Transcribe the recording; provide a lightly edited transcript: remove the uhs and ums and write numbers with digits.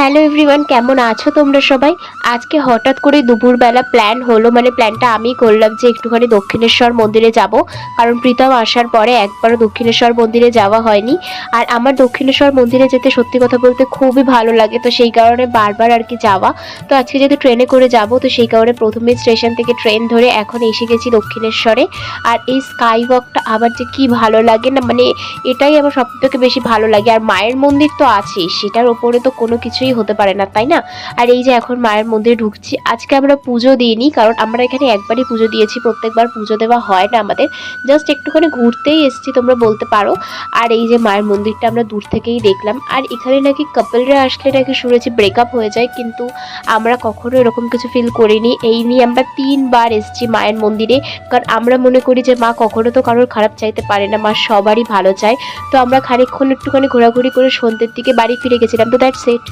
Hello everyone, কেমন আছো তোমরা সবাই? আজকে হঠাৎ করে দুপুরবেলা প্ল্যান হলো, মানে প্ল্যানটা আমি করলাম যে একটুখানি দক্ষিণেশ্বর মন্দিরে যাব। কারণ প্রীতম আসার পরে একবারও দক্ষিণেশ্বর মন্দিরে যাওয়া হয়নি। আর আমার দক্ষিণেশ্বর মন্দিরে যেতে সত্যি কথা বলতে খুবই ভালো লাগে, তো সেই কারণে বারবার আর কি যাওয়া। তো আজকে যেহেতু ট্রেনে করে যাব, তো সেই কারণে প্রথমে স্টেশন থেকে ট্রেন ধরে এখন এসে গেছি দক্ষিণেশ্বরে। আর এই স্কাই ওয়াকটা আমার যে কি ভালো লাগে না, মানে এটাই আমার সব থেকে বেশি ভালো লাগে। আর মায়ের মন্দির তো আছেই, সেটার ওপরে তো কোনো কিছুই হতে পারে না, তাই না? আর এই যে এখন মায়ের মন্দিরে ঢুকছি, আজকে আমরা পুজো দিইনি, কারণ আমরা এখানে একবারই পুজো দিয়েছি, প্রত্যেকবার পুজো দেওয়া হয় না আমাদের। জাস্ট একটুখানি ঘুরতেই এসেছি তোমরা বলতে পারো। আর এই যে মায়ের মন্দিরটা আমরা দূর থেকেই দেখলাম। আর এখানে নাকি কাপলরা আসলে নাকি শুনেছি ব্রেকআপ হয়ে যায়, কিন্তু আমরা কখনো এরকম কিছু ফিল করিনি। এই নিয়ে আমরা 3বার এসেছি মায়ের মন্দিরে, কারণ আমরা মনে করি যে মা কখনো তো কারোর খারাপ চাইতে পারে না, মা সবারই ভালো চায়। তো আমরা খানিকক্ষণ একটুখানি ঘোরাঘুরি করে সন্ধ্যের দিকে বাড়ি ফিরে গেছিলাম। তো দ্যাটস ইট।